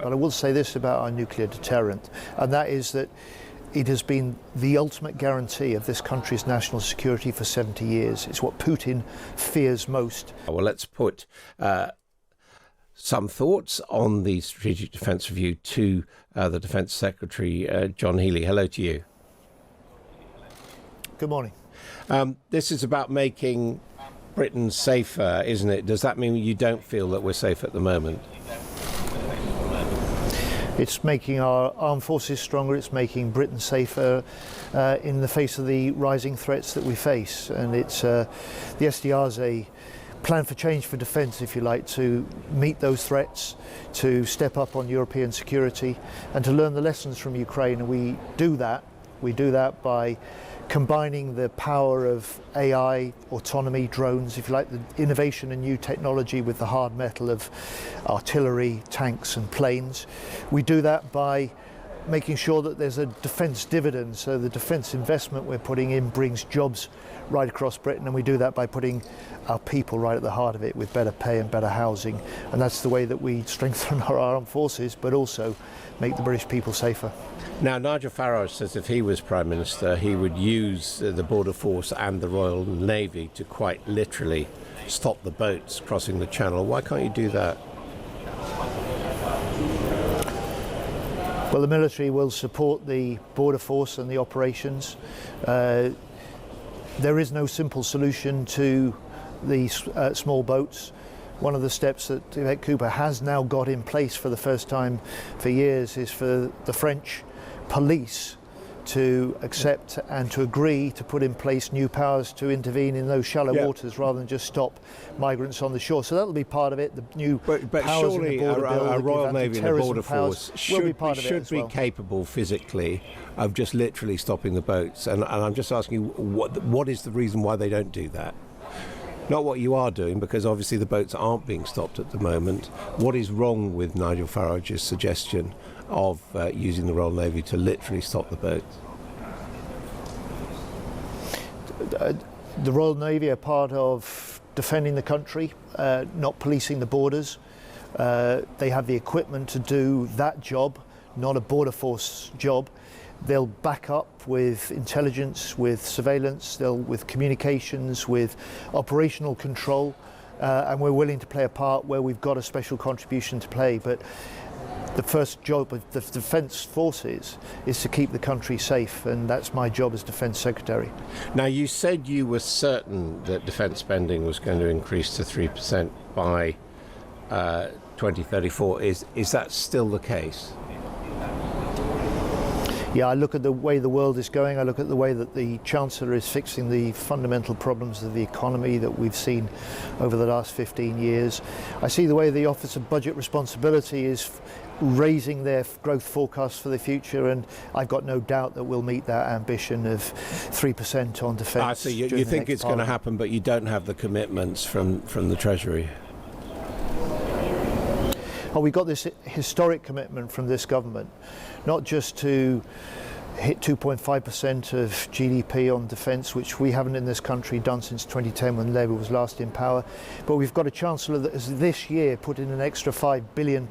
But I will say this about our nuclear deterrent, and that is that it has been the ultimate guarantee of this country's national security for 70 years. It's what Putin fears most. Well, let's put some thoughts on the Strategic Defence Review to the Defence Secretary, John Healey. Hello to you. Good morning. This is about making Britain safer, isn't it? Does that mean you don't feel that we're safe at the moment? It's making our armed forces stronger, it's making Britain safer in the face of the rising threats that we face. And it's the SDR's a plan for change for defence, if you like, to meet those threats, to step up on European security and to learn the lessons from Ukraine. And we do that by combining the power of AI, autonomy, drones, if you like, the innovation and new technology with the hard metal of artillery, tanks and planes. We do that by making sure that there's a defence dividend, so the defence investment we're putting in brings jobs right across Britain, and we do that by putting our people right at the heart of it with better pay and better housing. And that's the way that we strengthen our armed forces, but also make the British people safer. Now, Nigel Farage says if he was Prime Minister, he would use the Border Force and the Royal Navy to quite literally stop the boats crossing the Channel. Why can't you do that? Well, the military will support the Border Force and the operations. There is no simple solution to the small boats. One of the steps that Yvette Cooper has now got in place for the first time for years is for the French police to accept and to agree to put in place new powers to intervene in those shallow waters rather than just stop migrants on the shore. So that'll be part of it. The new but powers surely in the border bill, a Royal Navy and a Border Force should be well. capable physically of just literally stopping the boats. And I'm just asking you, what is the reason why they don't do that? Not what you are doing, because obviously the boats aren't being stopped at the moment. What is wrong with Nigel Farage's suggestion of using the Royal Navy to literally stop the boats? The Royal Navy are part of defending the country, not policing the borders. They have the equipment to do that job, not a Border Force job. They'll back up with intelligence, with surveillance, with communications, with operational control, and we're willing to play a part where we've got a special contribution to play. But the first job of the Defence Forces is to keep the country safe, and that's my job as Defence Secretary. Now, you said you were certain that defence spending was going to increase to 3% by 2034. Is that still the case? Yeah, I look at the way the world is going. I look at the way that the Chancellor is fixing the fundamental problems of the economy that we've seen over the last 15 years. I see the way the Office of Budget Responsibility is raising their growth forecasts for the future, and I've got no doubt that we'll meet that ambition of 3% on defence. So you think it's going to happen, but you don't have the commitments from the Treasury? Oh, we got this historic commitment from this government, not just to hit 2.5% of GDP on defence, which we haven't in this country done since 2010 when Labour was last in power, but we've got a Chancellor that has this year put in an extra £5 billion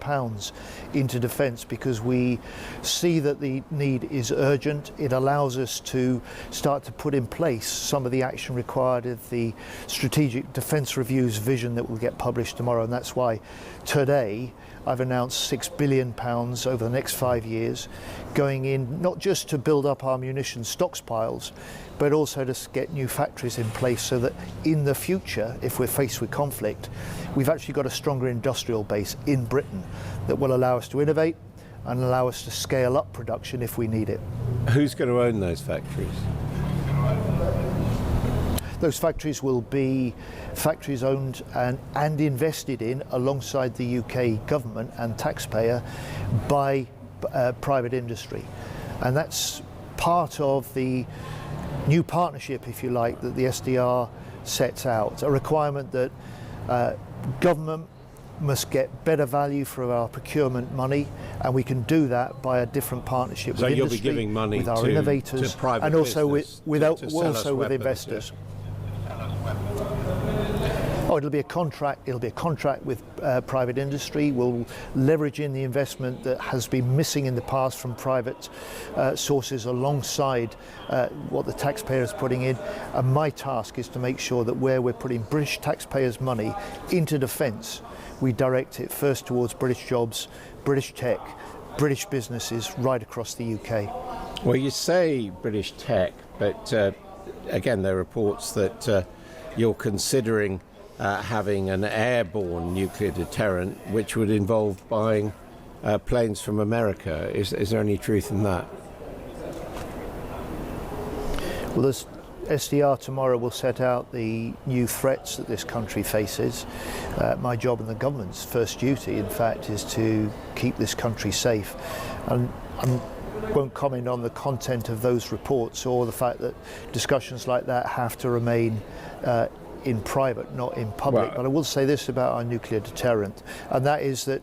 into defence because we see that the need is urgent. It allows us to start to put in place some of the action required of the Strategic Defence Review's vision that will get published tomorrow, and that's why today I've announced £6 billion over the next 5 years, going in not just to build up our munitions stockpiles, but also to get new factories in place so that in the future, if we're faced with conflict, we've actually got a stronger industrial base in Britain that will allow us to innovate and allow us to scale up production if we need it. Who's going to own those factories? Those factories will be factories owned and invested in alongside the UK government and taxpayer by private industry. And that's part of the new partnership, if you like, that the SDR sets out. A requirement that government must get better value for our procurement money, and we can do that by a different partnership with industry, you'll be giving money with our innovators, to private and also business with investors. Oh, it'll be a contract. It'll be a contract with private industry. We'll leverage in the investment that has been missing in the past from private sources alongside what the taxpayer is putting in. And my task is to make sure that where we're putting British taxpayers' money into defence, we direct it first towards British jobs, British tech, British businesses right across the UK. Well, you say British tech, but again, there are reports that you're considering having an airborne nuclear deterrent, which would involve buying planes from America. Is there any truth in that? Well, this SDR tomorrow will set out the new threats that this country faces. My job and the government's first duty, in fact, is to keep this country safe. And I won't comment on the content of those reports or the fact that discussions like that have to remain in private, not in public. But I will say this about our nuclear deterrent, and that is that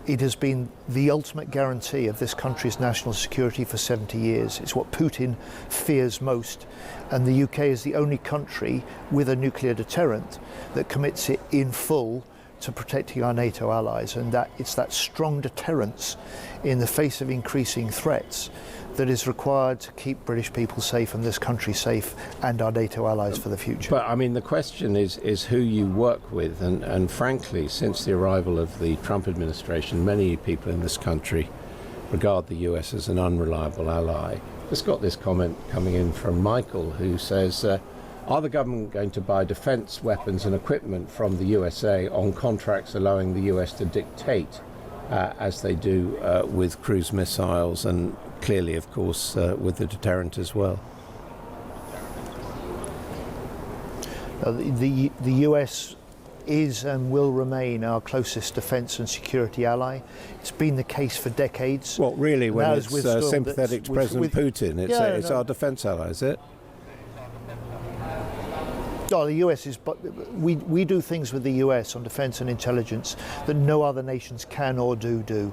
it has been the ultimate guarantee of this country's national security for 70 years. It's what Putin fears most. And the UK is the only country with a nuclear deterrent that commits it in full to protecting our NATO allies. And that it's that strong deterrence in the face of increasing threats that is required to keep British people safe and this country safe and our NATO allies for the future. But I mean, the question is who you work with, and frankly, since the arrival of the Trump administration, many people in this country regard the US as an unreliable ally. Just got this comment coming in from Michael, who says, are the government going to buy defence weapons and equipment from the USA on contracts allowing the US to dictate, as they do with cruise missiles and clearly, of course, with the deterrent as well? The US is and will remain our closest defence and security ally. It's been the case for decades. Well, really, when it's sympathetic to President Putin, it's our defence ally, is it? Oh, the US is, but we do things with the US on defence and intelligence that no other nations can or do.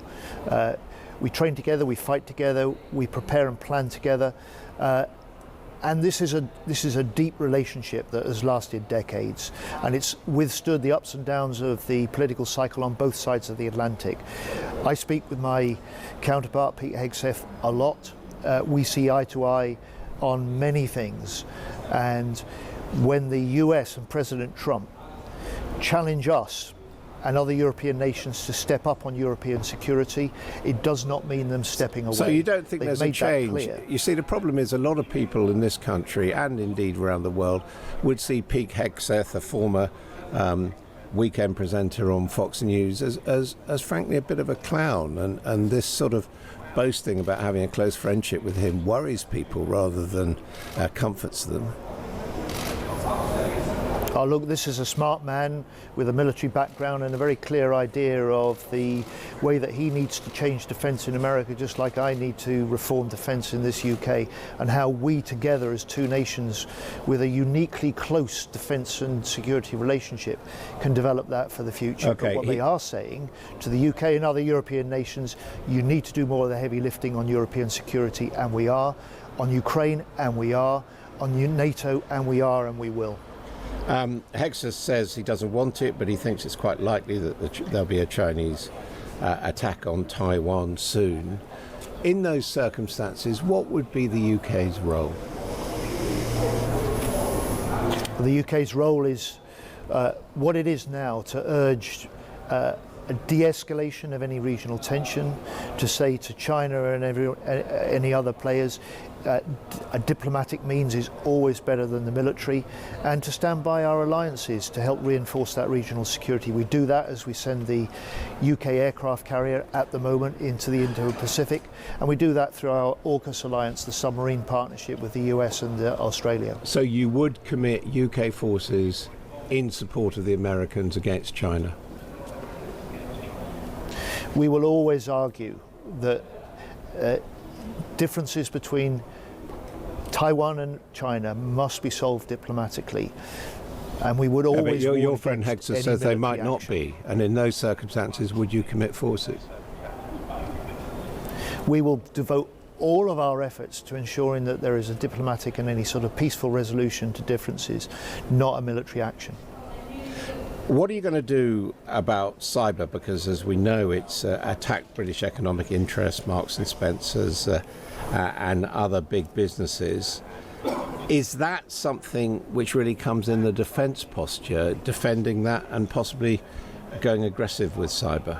We train together, we fight together, we prepare and plan together, and this is a deep relationship that has lasted decades, and it's withstood the ups and downs of the political cycle on both sides of the Atlantic. I speak with my counterpart Pete Hegseth a lot. We see eye to eye on many things, and when the US and President Trump challenge us and other European nations to step up on European security, it does not mean them stepping away. So you don't think They've there's a change? You see, the problem is a lot of people in this country, and indeed around the world, would see Pete Hegseth, a former weekend presenter on Fox News, as frankly a bit of a clown, and this sort of boasting about having a close friendship with him worries people rather than comforts them. Oh, look, this is a smart man with a military background and a very clear idea of the way that he needs to change defence in America, just like I need to reform defence in this UK, and how we together as two nations with a uniquely close defence and security relationship can develop that for the future. Okay. But what they are saying to the UK and other European nations, you need to do more of the heavy lifting on European security, and we are, on Ukraine, and we are, on NATO, and we are, and we will. Hegseth says he doesn't want it, but he thinks it's quite likely that there'll be a Chinese attack on Taiwan soon. In those circumstances, what would be the UK's role? The UK's role is what it is now, to urge a de-escalation of any regional tension, to say to China and any other players, a diplomatic means is always better than the military, and to stand by our alliances to help reinforce that regional security. We do that as we send the UK aircraft carrier at the moment into the Indo-Pacific, and we do that through our AUKUS alliance, the submarine partnership with the US and Australia. So you would commit UK forces in support of the Americans against China? We will always argue that differences between Taiwan and China must be solved diplomatically, and we would always. Your friend Hegseth says they might not be, and in those circumstances, would you commit forces? We will devote all of our efforts to ensuring that there is a diplomatic and any sort of peaceful resolution to differences, not a military action. What are you going to do about cyber? Because as we know, it's attacked British economic interests, Marks and Spencer's and other big businesses. Is that something which really comes in the defence posture, defending that and possibly going aggressive with cyber?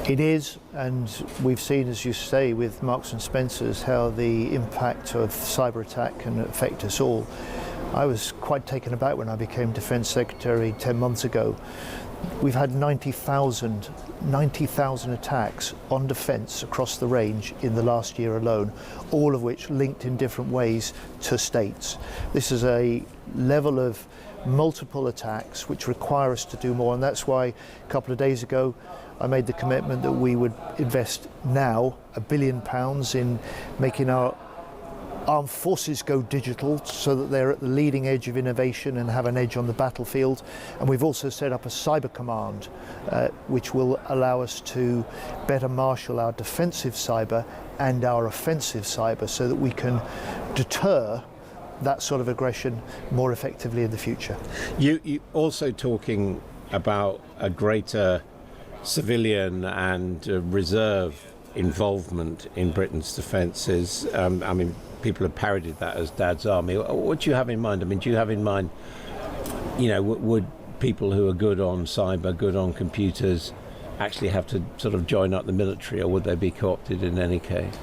It is, and we've seen, as you say, with Marks and Spencer's, how the impact of cyber attack can affect us all. I was quite taken aback when I became Defence Secretary 10 months ago. We've had 90,000 attacks on defence across the range in the last year alone, all of which linked in different ways to states. This is a level of multiple attacks which require us to do more, and that's why a couple of days ago I made the commitment that we would invest now £1 billion in making our armed forces go digital so that they're at the leading edge of innovation and have an edge on the battlefield. And we've also set up a cyber command which will allow us to better marshal our defensive cyber and our offensive cyber so that we can deter that sort of aggression more effectively in the future. You also talking about a greater civilian and reserve involvement in Britain's defences. I mean, people have parodied that as Dad's Army. What do you have in mind? I mean, do you have in mind, you know, would people who are good on cyber, good on computers, actually have to sort of join up the military, or would they be co-opted in any case?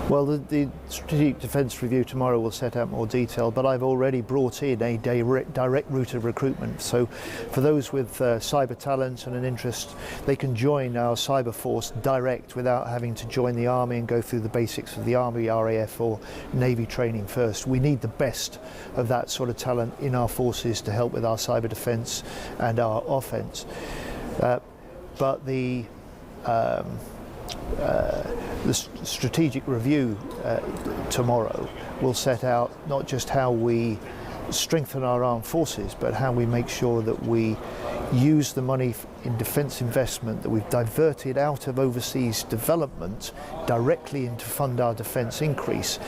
Well, the Strategic Defence Review tomorrow will set out more detail, but I've already brought in a direct route of recruitment. So for those with cyber talent and an interest, they can join our cyber force direct without having to join the Army and go through the basics of the Army, RAF or Navy training first. We need the best of that sort of talent in our forces to help with our cyber defence and our offence. But the strategic review tomorrow will set out not just how we strengthen our armed forces, but how we make sure that we use the money in defence investment that we've diverted out of overseas development directly into fund our defence increase,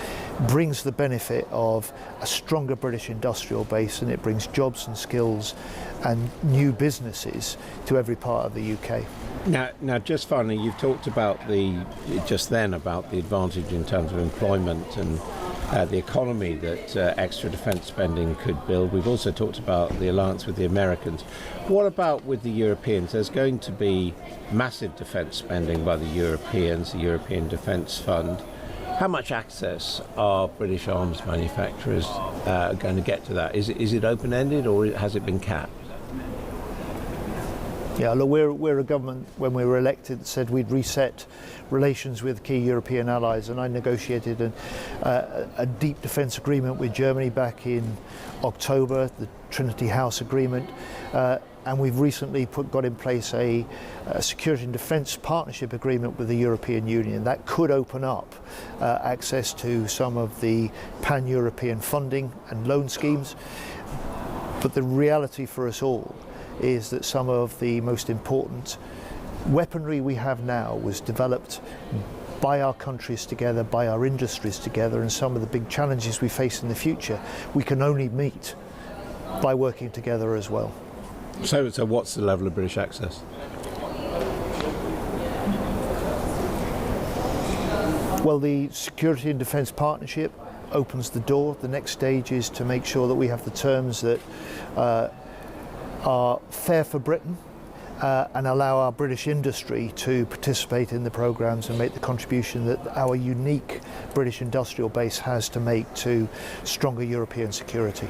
brings the benefit of a stronger British industrial base, and it brings jobs and skills and new businesses to every part of the UK. Now, just finally, you've talked about just then about the advantage in terms of employment and the economy that extra defence spending could build. We've also talked about the alliance with the Americans. What about with the Europeans? There's going to be massive defence spending by the Europeans, the European Defence Fund. How much access are British arms manufacturers going to get to that? Is it open-ended, or has it been capped? Yeah, look, we're a government, when we were elected, that said we'd reset relations with key European allies, and I negotiated a deep defence agreement with Germany back in October, the Trinity House Agreement, and we've recently got in place a security and defence partnership agreement with the European Union that could open up access to some of the pan-European funding and loan schemes. But the reality for us all is that some of the most important weaponry we have now was developed by our countries together, by our industries together, and some of the big challenges we face in the future we can only meet by working together as well. So what's the level of British access? Well, the Security and Defence Partnership opens the door. The next stage is to make sure that we have the terms that are fair for Britain and allow our British industry to participate in the programmes and make the contribution that our unique British industrial base has to make to stronger European security.